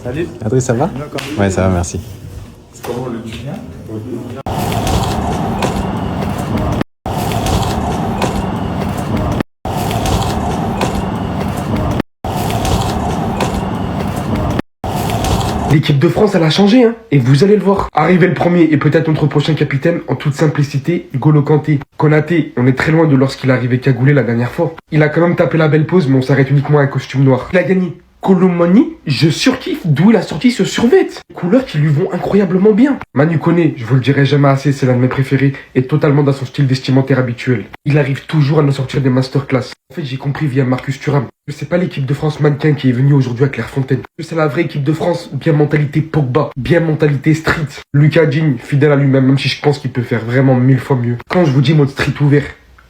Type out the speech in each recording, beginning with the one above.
Salut. Adrien, ça va? Ouais, ça va, merci. C'est comment le chien? L'équipe de France, elle a changé, hein, et vous allez le voir. Arrivé le premier et peut-être notre prochain capitaine, en toute simplicité, N'Golo Kanté. Konaté, on est très loin de lorsqu'il est arrivé cagoulé la dernière fois. Il a quand même tapé la belle pause, mais on s'arrête uniquement à un costume noir. Il a gagné. Colomani, je surkiffe d'où il a sorti ce survêt. Couleurs qui lui vont incroyablement bien. Manu Koné, je vous le dirai jamais assez, c'est l'un de mes préférés, et totalement dans son style vestimentaire habituel. Il arrive toujours à nous sortir des masterclass. En fait, j'ai compris via Marcus Thuram que c'est pas l'équipe de France mannequin qui est venue aujourd'hui à Clairefontaine. Que c'est la vraie équipe de France, bien mentalité Pogba, bien mentalité street. Lucas Digne, fidèle à lui-même, même si je pense qu'il peut faire vraiment 1000 fois mieux. Quand je vous dis mode street ouvert,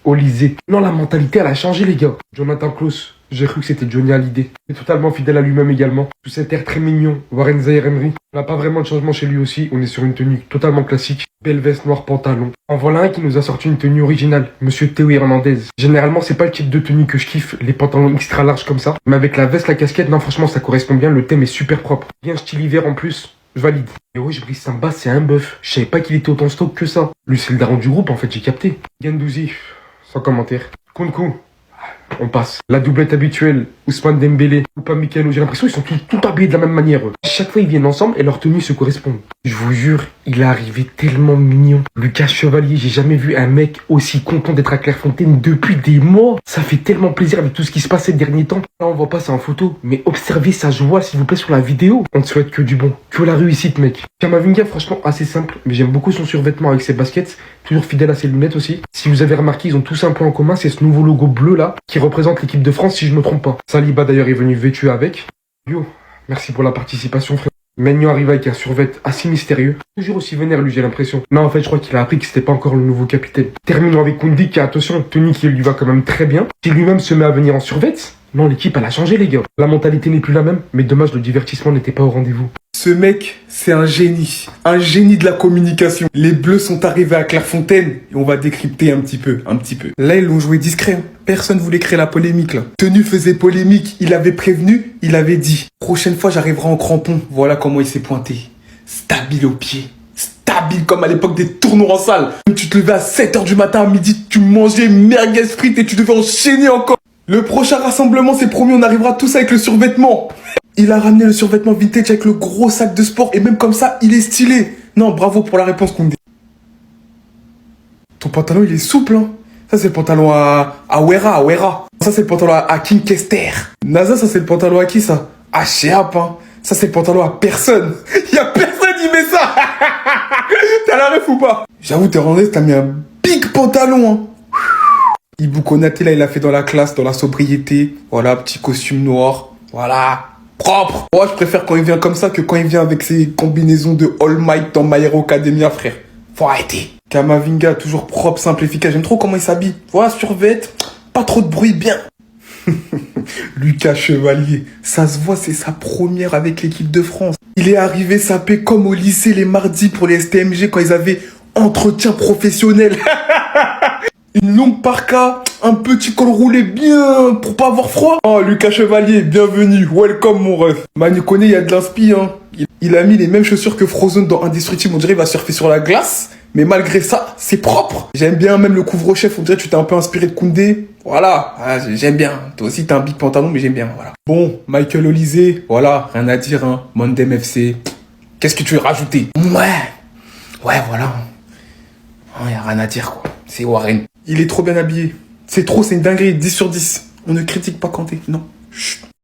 Olysée. Non, la mentalité, elle a changé, les gars. Jonathan Klaus, j'ai cru que c'était Johnny Hallyday. Il est totalement fidèle à lui-même également. Tout cet air très mignon. Warren Zaïre-Emery. On n'a pas vraiment de changement chez lui aussi. On est sur une tenue totalement classique. Belle veste, noir pantalon. En voilà un qui nous a sorti une tenue originale. Monsieur Théo Hernandez. Généralement, c'est pas le type de tenue que je kiffe. Les pantalons extra larges comme ça. Mais avec la veste, la casquette, non, franchement, ça correspond bien. Le thème est super propre. Bien style hiver en plus. Je valide. Et ouais, Brice Samba, c'est un bœuf. Je savais pas qu'il était autant stock que ça. Lui, c'est le daron du groupe, en fait, j'ai capté. Gendouzi. Sans commentaire. Kunku. On passe. La doublette habituelle, Ousmane Dembélé, Upamecano, j'ai l'impression qu'ils sont tout habillés de la même manière. À chaque fois, ils viennent ensemble et leurs tenues se correspondent. Je vous jure, il est arrivé tellement mignon. Lucas Chevalier, j'ai jamais vu un mec aussi content d'être à Clairefontaine depuis des mois. Ça fait tellement plaisir avec tout ce qui se passe ces derniers temps. Là, on voit pas ça en photo, mais observez sa joie, s'il vous plaît, sur la vidéo. On te souhaite que du bon, que la réussite, mec. Kamavinga, franchement, assez simple, mais j'aime beaucoup son survêtement avec ses baskets, toujours fidèle à ses lunettes aussi. Si vous avez remarqué, ils ont tous un point en commun, c'est ce nouveau logo bleu là, qui représente l'équipe de France, si je me trompe pas. Saliba d'ailleurs est venu vêtu avec. Yo, merci pour la participation, frère. Magnon arrive avec un survêt assez mystérieux. Toujours aussi vénère, lui, j'ai l'impression. Non, en fait, je crois qu'il a appris que c'était pas encore le nouveau capitaine. Terminons avec Koundé, qui, attention, tenue qui lui va quand même très bien. Si lui-même se met à venir en survêt, non, l'équipe, elle a changé, les gars. La mentalité n'est plus la même, mais dommage, le divertissement n'était pas au rendez-vous. Ce mec, c'est un génie de la communication. Les Bleus sont arrivés à Clairefontaine et on va décrypter un petit peu. Là, ils l'ont joué discret. Personne voulait créer la polémique, là. Tenue faisait polémique, il avait prévenu, il avait dit. Prochaine fois, j'arriverai en crampon. Voilà comment il s'est pointé. Stable au pied. Stable comme à l'époque des tournois en salle. Tu te levais à 7h du matin, à midi, tu mangeais merguez frites et tu devais enchaîner encore. Le prochain rassemblement, c'est promis, on arrivera tous avec le survêtement. Il a ramené le survêtement vintage avec le gros sac de sport et même comme ça, il est stylé. Non, bravo pour la réponse, Koundé. Ton pantalon, il est souple, hein. Ça, c'est le pantalon à Wera. Ça, c'est le pantalon à King Kester. NASA, ça, c'est le pantalon à qui, ça? À Sheap, hein. Ça, c'est le pantalon à personne. Y a personne qui met ça. T'as la ref ou pas? J'avoue, t'es rendu, t'as mis un big pantalon, hein. Ibou Konaté, là, il a fait dans la classe, dans la sobriété. Voilà, petit costume noir. Voilà. Propre. Moi, je préfère quand il vient comme ça que quand il vient avec ses combinaisons de All Might dans My Hero Academia, frère. Faut arrêter. Kamavinga, toujours propre, simple, efficace. J'aime trop comment il s'habille. Voilà, survêt, pas trop de bruit, bien. Lucas Chevalier, ça se voit, c'est sa première avec l'équipe de France. Il est arrivé sapé comme au lycée les mardis pour les STMG quand ils avaient entretien professionnel. Une longue parka, un petit col roulé bien pour pas avoir froid. Oh, Lucas Chevalier, bienvenue, welcome mon ref. Manu Koné, il y a de l'inspi, hein. Il a mis les mêmes chaussures que Frozen dans Indestructible, on dirait il va surfer sur la glace. Mais malgré ça, c'est propre. J'aime bien même le couvre-chef, on dirait que tu t'es un peu inspiré de Koundé. Voilà, j'aime bien. Toi aussi, t'as un big pantalon, mais j'aime bien, voilà. Bon, Michael Olysée, voilà, rien à dire, hein. Mondem FC. Qu'est-ce que tu veux rajouter? Ouais, voilà. Y a rien à dire, quoi. C'est Warren. Il est trop bien habillé. C'est trop, c'est une dinguerie. 10 sur 10. On ne critique pas Kanté, non. Chut.